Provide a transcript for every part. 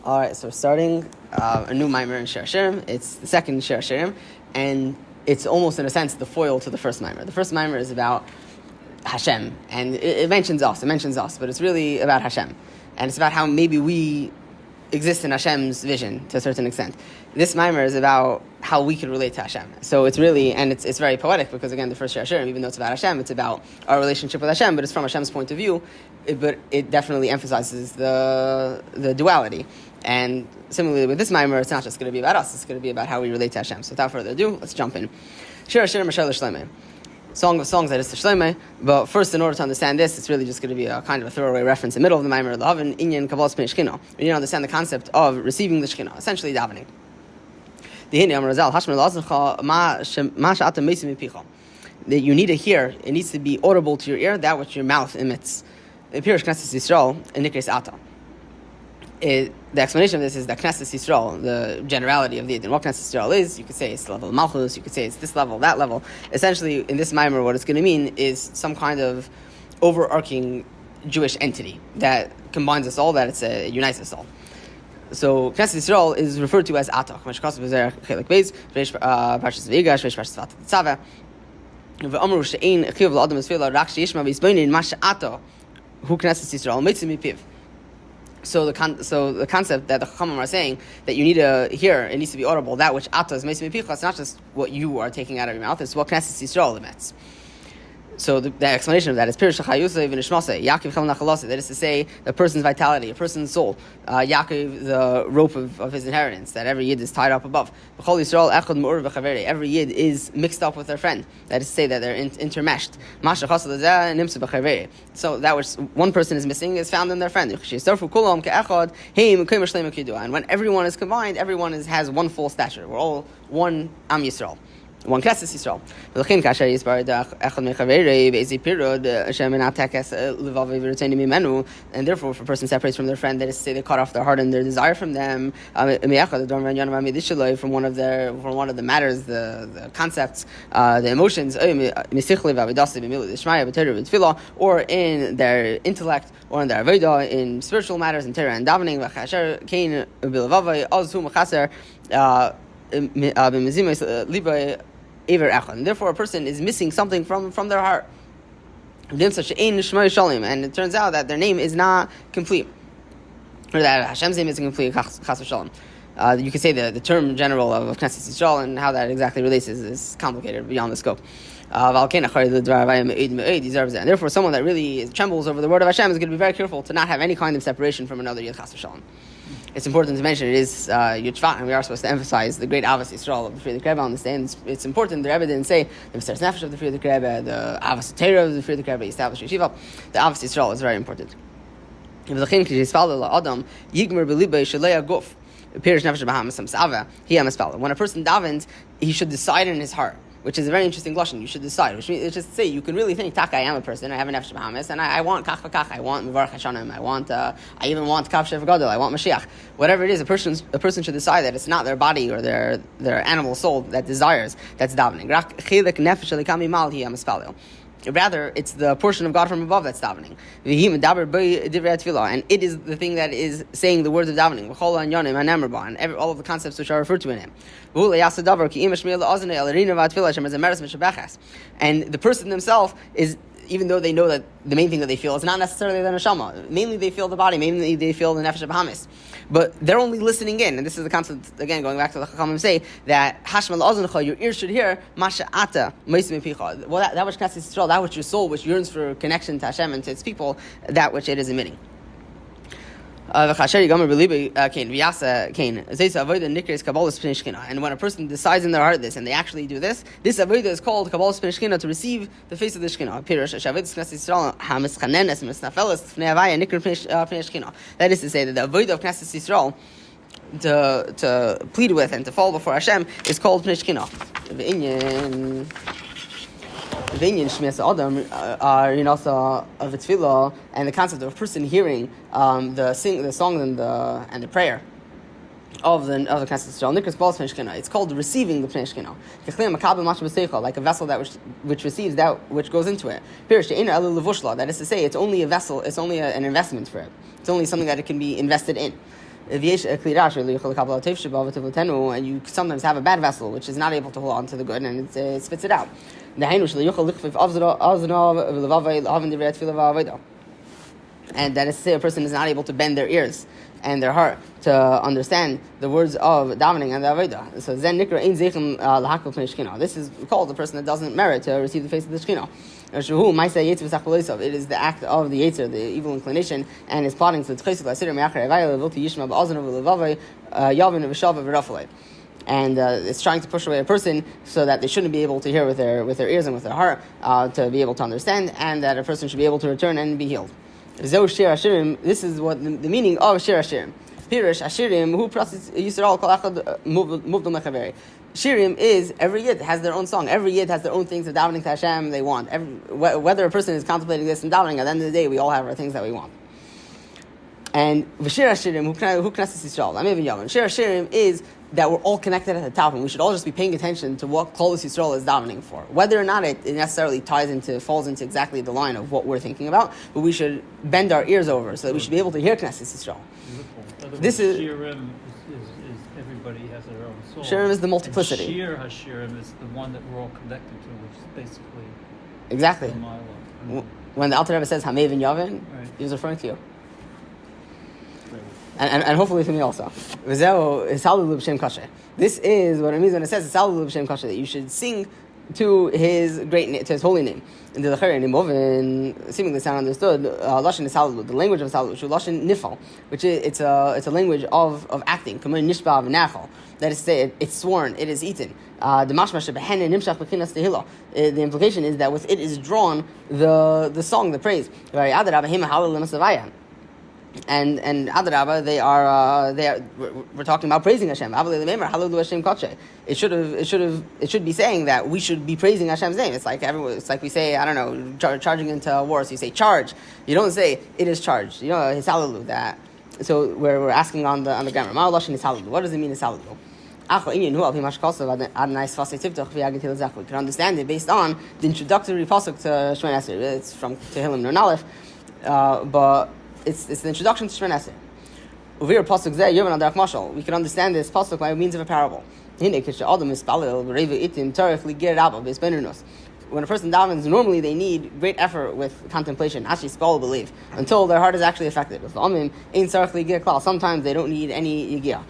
All right, so we're starting a new mimer in Shir Hashirim. It's the second Shir Hashirim, and it's almost, in a sense, the foil to the first mimer. The first mimer is about Hashem, and it mentions us, but it's really about Hashem. And it's about how maybe we exist in Hashem's vision to a certain extent. This mimer is about how we can relate to Hashem. So it's really, and it's very poetic because, again, the first Shir Hashirim, even though it's about Hashem, it's about our relationship with Hashem, but it's from Hashem's point of view, but it definitely emphasizes the duality. And similarly with this mimer, it's not just going to be about us, it's going to be about how we relate to Hashem. So without further ado, let's jump in. Shir Hashirim Shir L'Shleimeh. Song of Songs that is to Shleimeh, but first, in order to understand this, it's really just going to be a kind of a throwaway reference in the middle of the mimer, L'Haven Inyan Kabbalas Pnei Shechina. We need to understand the concept of receiving the Shechina, essentially davening. That you need to hear, it needs to be audible to your ear, that which your mouth emits. The explanation of this is that Knesset Yisrael, the generality of the Yidden. What Knesset Yisrael is, you could say it's the level of Malchus, you could say it's this level, that level. Essentially, in this mimer, what it's going to mean is some kind of overarching Jewish entity that combines us all, that it unites us all. So Knesset Yisrael is referred to as Atak. So the concept that the Chachamim are saying, that you need to hear, it needs to be audible, that which Ata is Meisim Mipicha, it's not just what you are taking out of your mouth, it's what Knesset Yisrael emits. So the explanation of that is Pirush Chayusay v'Nishmasay, Yaakov Chel Nachalosay, that is to say, the person's vitality, a person's soul, Yaakov, the rope of his inheritance, that every Yid is tied up above. B'chol Yisrael Echad Me'ur v'Chaverei, every Yid is mixed up with their friend, that is to say that they're intermeshed. Masha Chasal Zeh Nimsa v'Chaverei. So that which one person is missing is found in their friend. And when everyone is combined, everyone has one full stature. We're all one Am Yisrael. One Knesset Yisrael. And therefore, if a person separates from their friend, that is to say they cut off their heart and their desire from them, from one of the matters, the concepts, the emotions, or in their intellect, or in their avodah, in spiritual matters, in Torah and davening, and therefore a person is missing something from their heart. And it turns out that their name is not complete, or that Hashem's name isn't complete. You could say the term general of Knesset Yisrael and how that exactly relates is complicated beyond the scope. And therefore someone that really trembles over the word of Hashem is going to be very careful to not have any kind of separation from another Yid Chas v'Shalom. It's important to mention it is Yudshvat, and we are supposed to emphasize the great Avos Yisrael of the Friedrich Rebbe. Understand it's important. The Rebbe didn't say the Mesiras Nefesh of the Friedrich Rebbe, the Avos Torah of the Friedrich Rebbe, established yeshiva. The Avos Yisrael is very important. When a person davens, he should decide in his heart, which is a very interesting lashon. You should decide, which means it's just to say you can really think, "Taka, I am a person. I have an nefesh b'hamis, and I want kach v'kach. I want mevarach hashanim. I even want kav shev gadol. I want Mashiach. Whatever it is, a person should decide that it's not their body or their animal soul that desires. That's davening. Rather, it's the portion of God from above that's davening. And it is the thing that is saying the words of davening. And all of the concepts which are referred to in him. And the person themselves is, even though they know that the main thing that they feel is not necessarily the neshama. Mainly they feel the body, mainly they feel the nefesh b'hamis. But they're only listening in, and this is the concept, again, going back to the Chachamim say, that hashma l'oznecha, your ear should hear, masha ata, meisim mipicha. Well, that which Knesset Yisrael, that which your soul, which yearns for connection to Hashem and to its people, that which it is emitting. And when a person decides in their heart this, and they actually do this avodah is called Kabbalas Pnei Shechina, to receive the face of the Shechina. That is to say that the avodah of Knesset Yisrael, to plead with and to fall before Hashem, is called Pnei Shechina. The Inyan Shmias Adam also of its tefillah, and the concept of a person hearing the song and the prayer of the Knesset Yisrael. It's called receiving the Pnei Shechina, like a vessel that which receives that which goes into it. That is to say, it's only a vessel, it's only an investment for it. It's only something that it can be invested in. and you sometimes have a bad vessel which is not able to hold on to the good, and it spits it out. And that is to say, a person is not able to bend their ears and their heart to understand the words of davening and the avodah. So then nikra ein zeichem lahakol pnei shechina. This is called a person that doesn't merit to receive the face of the Shekhinah. It is the act of the Yetzer, the evil inclination, and is plotting to and it's trying to push away a person so that they shouldn't be able to hear with their ears and with their heart, to be able to understand, and that a person should be able to return and be healed. Shir Hashirim, this is what the meaning of Shir Hashirim. Pirish Hashirim, who process Yisrael kol echad muvdom lechaveri. Shirim is, every Yid has their own song. Every Yid has their own things of davening to Hashem they want. Whether a person is contemplating this and davening, at the end of the day, we all have our things that we want. And Shir Hashirim, who knesses Yisrael, Shir Hashirim is that we're all connected at the top, and we should all just be paying attention to what Klolus Yisrael is davening for. Whether or not it necessarily falls into exactly the line of what we're thinking about, but we should bend our ears over so that we should be able to hear Knesset Yisrael. This is Shirim is everybody has their own soul. Shirim is the multiplicity. And Shir Hashirim is the one that we're all connected to, which is basically exactly. When the Alter Rebbe says Hamev and Yavin, right, he was referring to you. And hopefully to me also. This is what it means when it says that you should sing to his to his holy name. And the seemingly sound understood. Lashon is hallelujah, the language of hallelujah. Lashon nifal, which is it's a language of acting. That is to say, it's sworn, it is eaten. The implication is that with it is drawn the song, the praise. And Adarabah, we're talking about praising Hashem. It should be saying that we should be praising Hashem's name. It's like we say, I don't know, charging into war. So you say charge. You don't say it is charged. His hallelujah. That. So we're asking on the grammar. What does it mean? His hallelujah. We can understand it based on the introductory pasuk to Shemon Esrei. It's from Tehillim Nun Aleph, but it's the introduction to Shemon Esrei. We can understand this pasuk by means of a parable. When a person davens, normally they need great effort with contemplation, actually spell believe, until their heart is actually affected. Sometimes they don't need any yigiyah.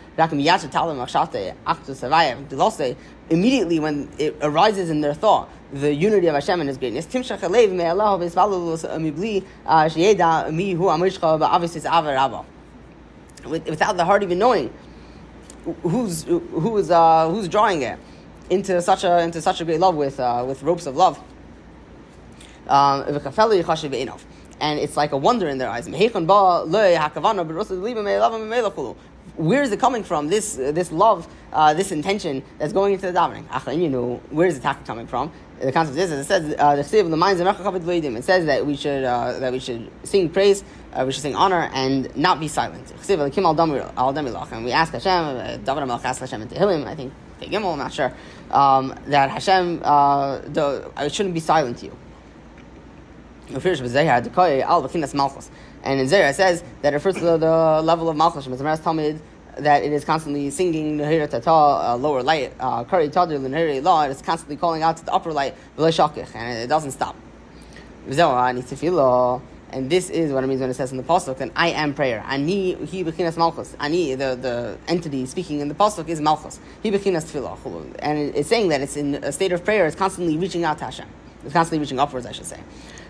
Immediately when it arises in their thought, the unity of Hashem and His greatness, without the heart even knowing who's drawing it into such a great love with ropes of love, and it's like a wonder in their eyes. Where is it coming from? This love, this intention that's going into the davening. Where is the coming from? The concept is, it says the minds of it says that we should sing praise, we should sing honor, and not be silent. And we ask Hashem, David HaMelech asked Hashem in Tehillim, I think Gimel, I'm not sure, that Hashem it shouldn't be silent to you. And in Zerah it says that it refers to the level of Malchus. That it is constantly singing lower light, Kari Tadir L'Nehiri Law. It is constantly calling out to the upper light, and it doesn't stop. And this is what it means when it says in the pasuk, and I am prayer. Ani hi bechinas malchus. Ani, the entity speaking in the pasuk, is malchus. Hi bechinas tefillah. And it's saying that it's in a state of prayer. It's constantly reaching out to Hashem. It's constantly reaching upwards, I should say.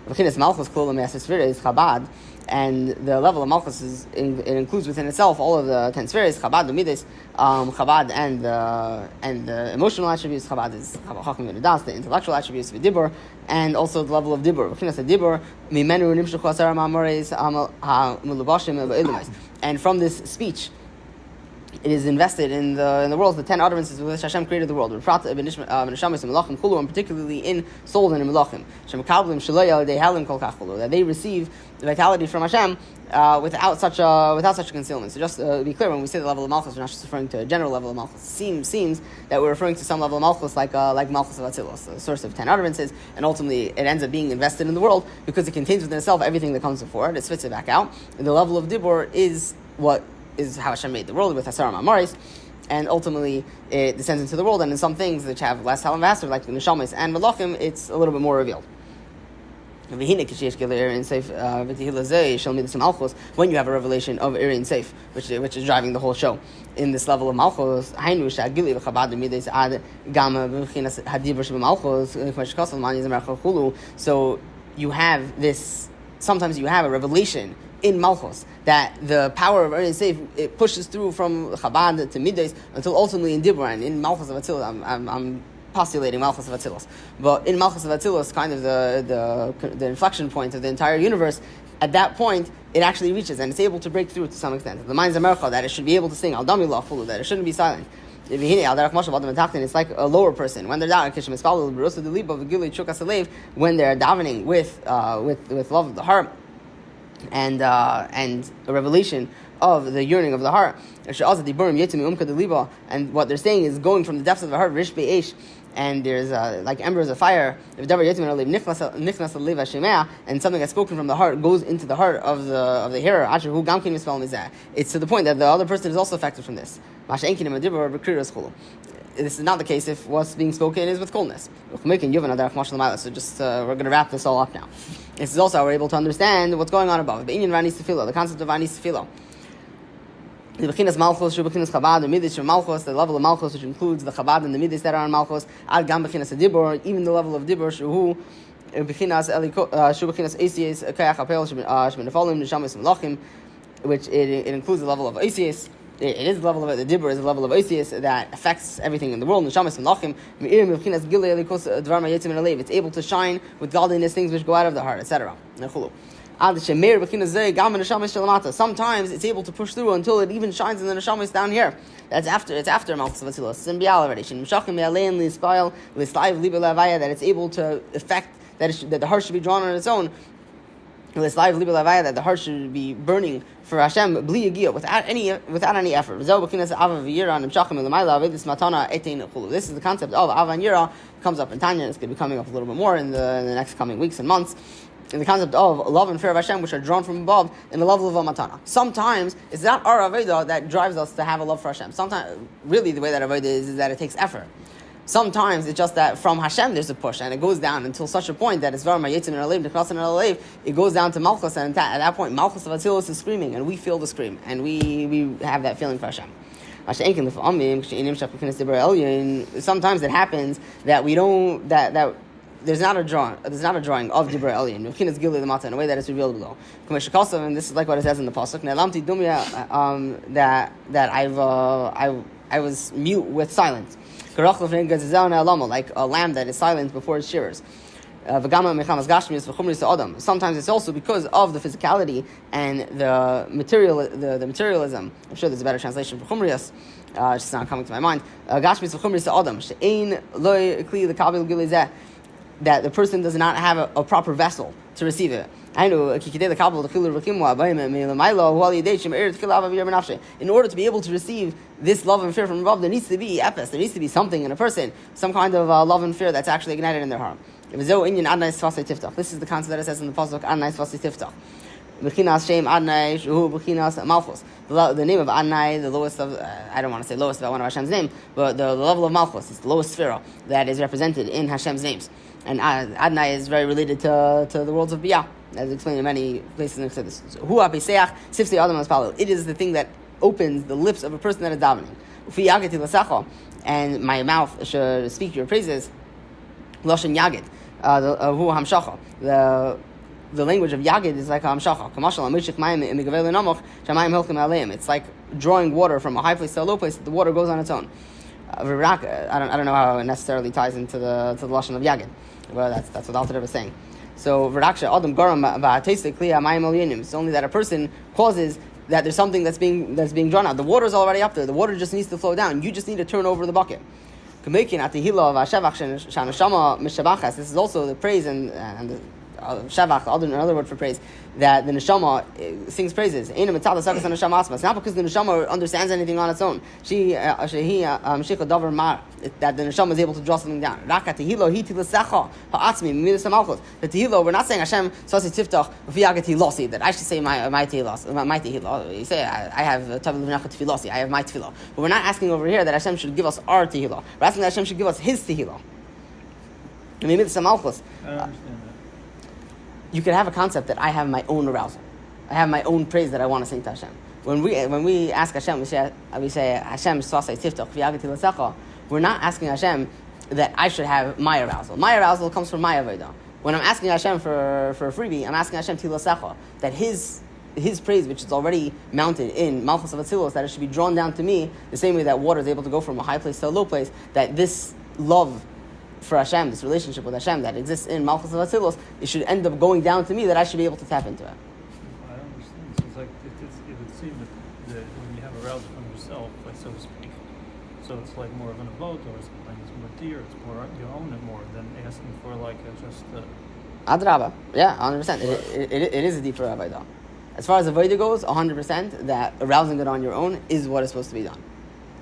Bechinas malchus kol me'asesfira is Chabad, and the level of malchus it includes within itself all of the 10 spheres. Chabad, Midas, Chabad, and the emotional attributes. Chabad is Chacham v'Nedas, the intellectual attributes v'Dibur, and also the level of Dibur. Bechinas Dibur mimenu nimshechu asara ma'amoreis ha'melubashim v'Elumis. And from this speech, it is invested in the world, the 10 utterances with which Hashem created the world, and particularly in souls and in melachim, that they receive the vitality from Hashem without such a concealment. So just to be clear, when we say the level of malchus, we're not just referring to a general level of malchus. It seems that we're referring to some level of malchus like malchus of Atzilus, the source of 10 utterances, and ultimately it ends up being invested in the world because it contains within itself everything that comes before it. It spits it back out. And the level of Dibur is what is how Hashem made the world with Asar Ma'amaris, and ultimately it descends into the world. And in some things which have less Halam Vaster, like the Neshamis and Malachim, it's a little bit more revealed. When you have a revelation of Iri and Seif, which is driving the whole show, in this level of Malchus, so you have this, sometimes you have a revelation in Malchus that the power of Iri and Seif, it pushes through from Chabad to Midas until ultimately in Dibra, and in Malchus of Atzilus, I'm postulating Malchus of Atzilus. But in Malchus of Atzilus, kind of the inflection point of the entire universe, at that point, it actually reaches and it's able to break through to some extent. The mind's America, that it should be able to sing, Al Dami La Fulu, that it shouldn't be silent. It's like a lower person. When they're davening, when they're davening with love of the heart, and a revelation of the yearning of the heart. And what they're saying is going from the depths of the heart, and there's like embers of fire. And something that's spoken from the heart goes into the heart of the hearer. It's to the point that the other person is also affected from this. This is not the case if what's being spoken is with coldness. So just we're going to wrap this all up now. This is also how we're able to understand what's going on above. The concept of Anis Tefillah. The Bechinas Malchus, Bechinas Chabad, the Midas of Malchus, the level of Malchus, which includes the Chabad and the Midas that are on Malchus, Ad Gam Bechinas Dibur, even the level of Dibur, Shuhu, Bechinas Bechinas ACS, Kayach Apel, Sheminifolim, Nishamis Malachim, which it includes the level of ACS. It is the level of the Dibur is the level of ACS that affects everything in the world. Nishamis Malachim, it's able to shine with godliness, things which go out of the heart, etc. Sometimes it's able to push through until it even shines in the neshamis down here. It's after Malchus of Atzilus. It's in Bial already. That it's able to affect that the heart should be drawn on its own. That the heart should be burning for Hashem without any effort. This is the concept of Avan Yira. Comes up in Tanya. It's going to be coming up a little bit more in the next coming weeks and months. In the concept of love and fear of Hashem, which are drawn from above, in the level of a matana. Sometimes it's not our avodah that drives us to have a love for Hashem. Sometimes, really, the way that avodah is that it takes effort. Sometimes it's just that from Hashem there's a push, and it goes down until such a point that it's it goes down to Malchus, and at that point, Malchus of Atzilus is screaming, and we feel the scream, and we have that feeling for Hashem. Sometimes it happens that we don't that there's not a drawing of Dibra Elyon in a way that it's revealed below. And this is like what it says in the pasuk. I was mute with silence, like a lamb that is silent before its shearers. Sometimes it's also because of the physicality and the materialism. I'm sure there's a better translation for chumrius. It's just not coming to my mind. That the person does not have a proper vessel to receive it. In order to be able to receive this love and fear from above, there needs to be epis, there needs to be something in a person, some kind of love and fear that's actually ignited in their heart. This is the concept that it says in the pasuk, the name of Adonai, the lowest of, I don't want to say lowest about one of Hashem's name, but the level of Malchus is the lowest sphere that is represented in Hashem's names. And Adonai is very related to the worlds of Biyah, as explained in many places in Chassidus. It is the thing that opens the lips of a person that is davening. And my mouth should speak your praises. Loshen Yagid, the language of Yagid is like Hamshacha. It's like drawing water from a high place to a low place. The water goes on its own. I don't know how it necessarily ties into the lashon of Yagid. Well, that's what Alter Rebbe is saying. So it's only that a person causes that there's something that's being drawn out. The water is already up there. The water just needs to flow down. You just need to turn over the bucket. This is also the praise and shavach, another word for praise, that the neshama sings praises. It's not because the neshama understands anything on its own. That the neshama is able to draw something down. The tehillah, we're not saying Hashem sasi tiftach that I should say my tehillah. You say I have tefillah, I have my tefillah. But we're not asking over here that Hashem should give us our tehillah. We're asking that Hashem should give us His tehillah. Maybe it's some malchus. I don't understand that. You could have a concept that I have my own arousal. I have my own praise that I want to sing to Hashem. When we ask Hashem, we say Hashem swasei tiftach v'yagati l'secha. We're not asking Hashem that I should have my arousal. My arousal comes from my avodah. When I'm asking Hashem for a freebie, I'm asking Hashem tilasecha, that His praise, which is already mounted in Malchus of Atzilus, that it should be drawn down to me the same way that water is able to go from a high place to a low place. That this love for Hashem, this relationship with Hashem that exists in Malchus of Atzilus, it should end up going down to me, that I should be able to tap into it. I don't understand. So it's like it would seem that when you have arousal from yourself, like so to speak, so it's like more of an avot or something. It's more dear. It's more you own it more than asking for like just. Adrabah, yeah, 100%. It is a deeper avodah. As far as avodah goes, 100% that arousing it on your own is what is supposed to be done.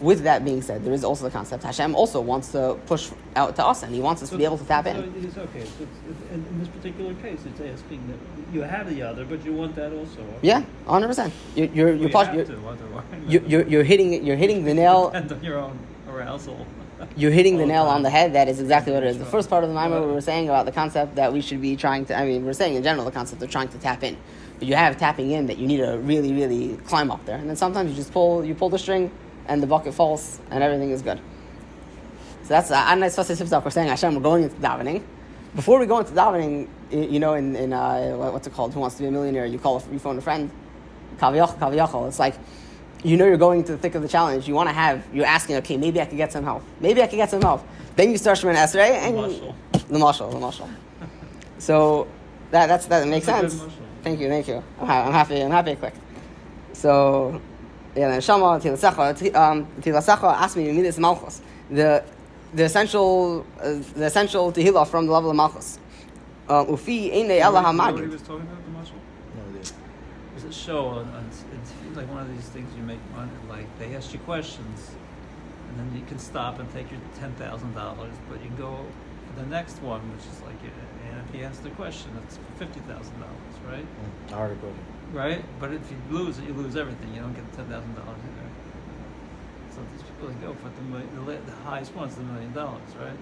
With that being said, there is also the concept Hashem also wants to push out to us, and He wants us to be able to tap in. It's okay. So in this particular case, it's asking that you have the other, but you want that also. Okay? Yeah, 100%. You're hitting the nail. Depend on your own arousal. You're hitting the nail on the head. That is exactly what it is. The first part of the Maimah we were saying about the concept that we should be trying to. We're saying in general the concept of trying to tap in, but you have tapping in that you need to really, really climb up there, and then sometimes you just pull the string, and the bucket falls, and everything is good. So that's we're saying Hashem, we're going into davening. Before we go into davening, in what's it called? Who Wants to Be a Millionaire? You phone a friend. Kaviyachol. It's like, you're going to the thick of the challenge. You're asking, okay, maybe I could get some help. Then you start Shemoneh Esrei and the mashal. So that makes sense. Thank you. I'm happy. I clicked. So. Yeah, the neshama tilasecha asked me to meet this malchus, the essential tehillah from the level of malchus. Ufi einei ela hamagid. What he was talking about, the mashal? No idea. There's a show it's like one of these things you make money. Like they ask you questions, and then you can stop and take your $10,000, but you can go for the next one, which is like, and if he answers the question, it's $50,000, right? Article. Right, but if you lose it, you lose everything. You don't get $10,000 either. So these people that go for the highest one's $1 million, right?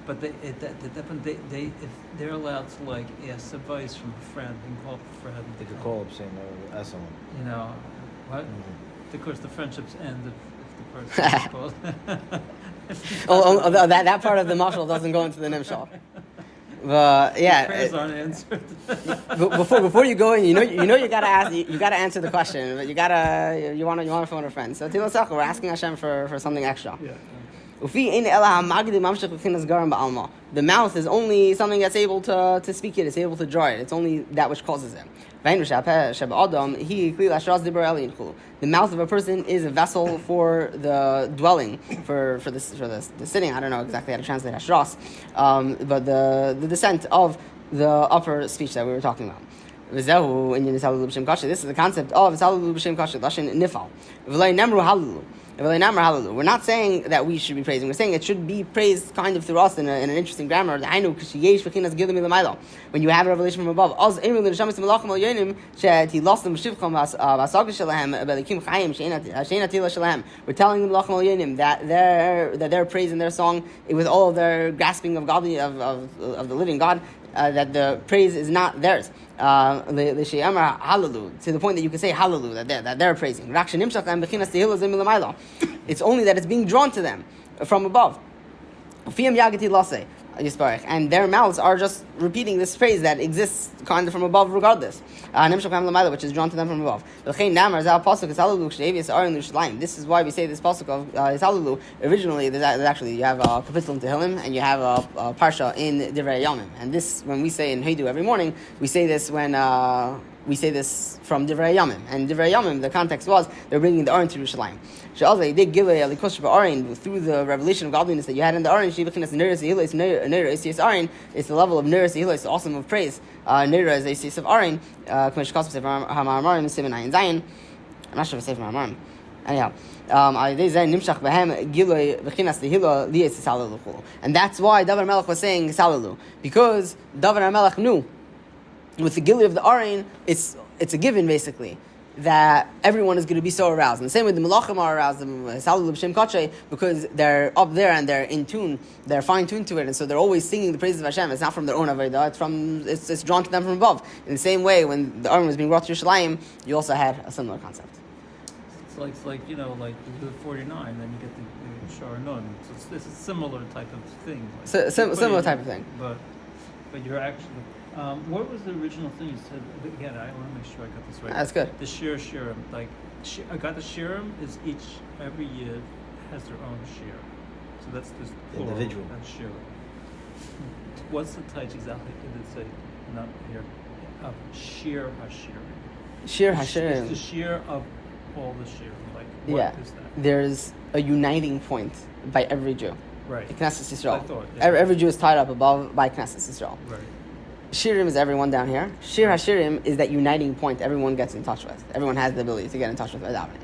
But they if they're allowed to like ask advice from a friend, they can call up a friend. They could call up saying ask someone. What? Mm-hmm. Of course, the friendships end if the person calls. That part of the mashal doesn't go into the nimshal. But yeah, prayers aren't answered. before you go in, you gotta ask, you gotta answer the question, but you want to phone a friend. So we're asking Hashem for something extra. Yeah. The mouth is only something that's able to speak it. It's able to draw it. It's only that which causes it. The mouth of a person is a vessel for the dwelling, for the sitting. I don't know exactly how to translate hashras, but the descent of the upper speech that we were talking about. This is the concept of we're not saying that we should be praising. We're saying it should be praised kind of through us in an interesting grammar. When you have a revelation from above, we're telling the that their praise and their song, with all of their grasping of God, of the living God, that the praise is not theirs. To the point that you can say hallelujah, that they're praising. It's only that it's being drawn to them from above. And their mouths are just repeating this phrase that exists kind of from above regardless. Which is drawn to them from above. This is why we say this pasuk of Hallelu. Originally, you have a kapitel in Tehillim and you have a parsha in Divrei Yamim. And this, when we say in Heidu every morning, we say this when we say this from Divrei Yamim. And Divrei Yamim, the context was they're bringing the Aron to Yerushalayim. They did give through the revelation of godliness that you had in the Aron. It's the level of Neres Yehilos, the awesome of praise. Nera is a seis of Aron. I'm not sure if it's safe from Hamarim. Anyhow, and that's why David HaMelech was saying Salalu, because David HaMelech knew with the Gilui of the Aron, it's a given basically that everyone is going to be so aroused. In the same way the Malachim are aroused, Salalu b'Shem Kachay, because they're up there and they're in tune, they're fine tuned to it, and so they're always singing the praises of Hashem. It's not from their own avodah; it's drawn to them from above. In the same way, when the Aron was being brought to Yerushalayim, you also had a similar concept. It's like you do the 49, then you get the Shar Nun. So it's a similar type of thing. Similar type of thing. But you're actually. What was the original thing you said? Again, I want to make sure I got this right. That's good. The Shir Hashirim, I got the Shirim is every year has their own Shir. So that's this plural. Individual. That's Shir. What's the type exactly? Did it say not here? Of Shir Hashirim. Shir Hashirim. It's the Shir of all the Shir. What is that? There's a uniting point by every Jew. Right. The Knesset Yisrael. I thought, yeah. Every Jew is tied up above by Knesset Yisrael. Right. Shirim is everyone down here. Shir Hashirim is that uniting point everyone gets in touch with. Everyone has the ability to get in touch with by davening.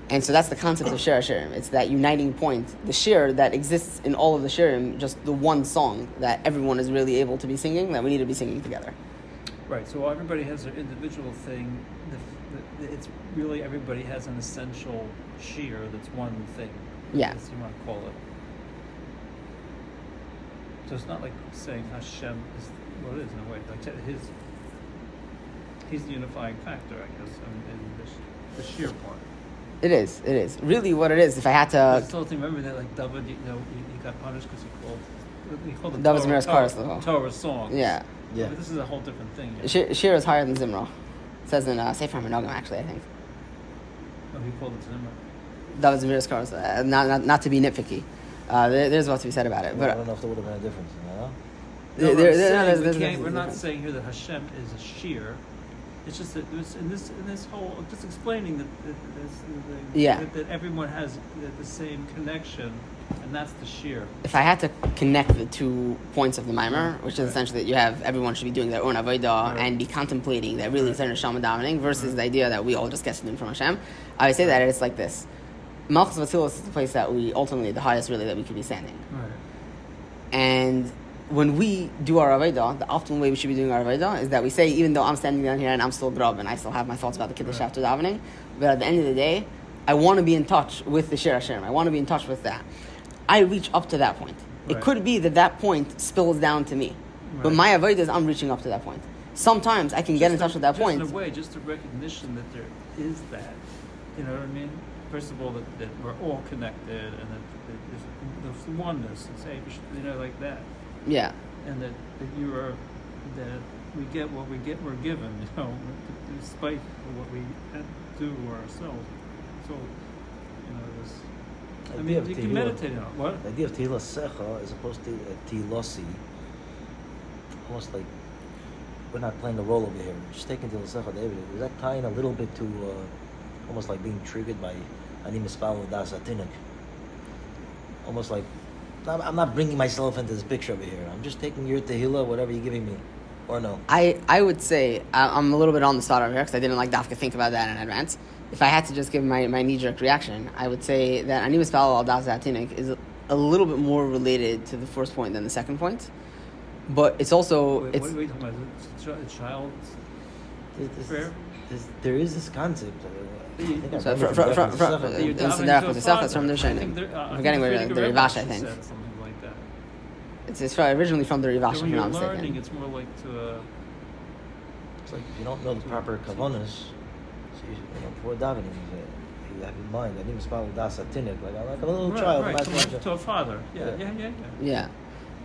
And so that's the concept of Shir Hashirim. It's that uniting point, the shir that exists in all of the shirim, just the one song that everyone is really able to be singing, that we need to be singing together. Right, so everybody has their individual thing. It's really everybody has an essential shiur that's one thing. Yeah. As you want to call it. So it's not like saying Hashem is what it is in a way. Like he's the unifying factor, I guess, in the shiur part. It is. Really what it is, if I had to... I still remember that, like, David, he got punished because he called the Torah song. Yeah. But this is a whole different thing. Shir is higher than Zimra. It says in Sefer HaMenogim, actually, I think. Oh, he called it Zimra. David Zemir's chorus, not to be nitpicky. There's what to be said about it. But I don't know if there would have been a difference, we're not saying here that Hashem is a shiur. It's just that in this whole, just explaining that everyone has the same connection, and that's the shiur. If I had to connect the 2 points of the Maimer, which is essentially that you have everyone should be doing their own avodah and be contemplating that really is their neshama davening versus the idea that we all just get something from Hashem, I would say that it's like this. Malchus Vasilis is the place that we ultimately, the highest really that we could be standing. Right. And when we do our avodah, the optimal way we should be doing our avodah is that we say, even though I'm standing down here and I'm still grub and I still have my thoughts about the Kiddush after davening, but at the end of the day, I want to be in touch with the Shir Hashirim. I want to be in touch with that. I reach up to that point. Right. It could be that point spills down to me. Right. But my avodah is I'm reaching up to that point. Sometimes I can get in touch with that point. In a way, just a recognition that there is that. You know what I mean? First of all, that we're all connected and that there's oneness. And say, like that. Yeah. And that we get what we're given, despite what we do ourselves. So, you can meditate on it. What? The idea of Tehillah Secha as opposed to Tehillosi, almost like we're not playing the role over here. We're just taking Tehillah Secha, David. Is that tying a little bit to almost like being triggered by Ani Mispal Das Atinik? Almost like, I'm not bringing myself into this picture over here. I'm just taking your Tehillah, whatever you're giving me. Or no? I would say, I'm a little bit on the spot over here because I didn't like Dafka think about that in advance. If I had to just give my knee-jerk reaction, I would say that Ani Mispal Al Das Atinik is a little bit more related to the first point than the second point. But it's also... What are we talking about? A child prayer? There is this concept. That's from the Rishonim. I'm forgetting where the Rivash, I think. Something like that. It's originally from the Rivash, if when I'm you're not mistaken. learning, it's more like to... It's like if you don't know the proper kavanas, before davening, you have in mind, I need to spell das atinik, like a little child. Right, to a father. Yeah.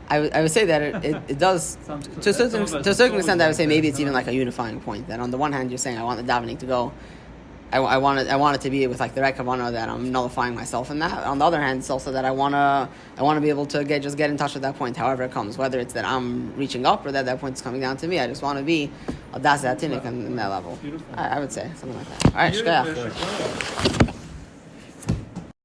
I would say that it does, to a certain extent, I would say maybe it's even like a unifying point, that on the one hand you're saying I want the davening to go I want it to be with like the right kavanah that I'm nullifying myself in that. On the other hand, it's also that I want to be able to get in touch with that point, however it comes, whether it's that I'm reaching up or that point is coming down to me. I just want to be a das atinik in that level. Beautiful. I would say something like that. All right, shkoyach. Shkoyach.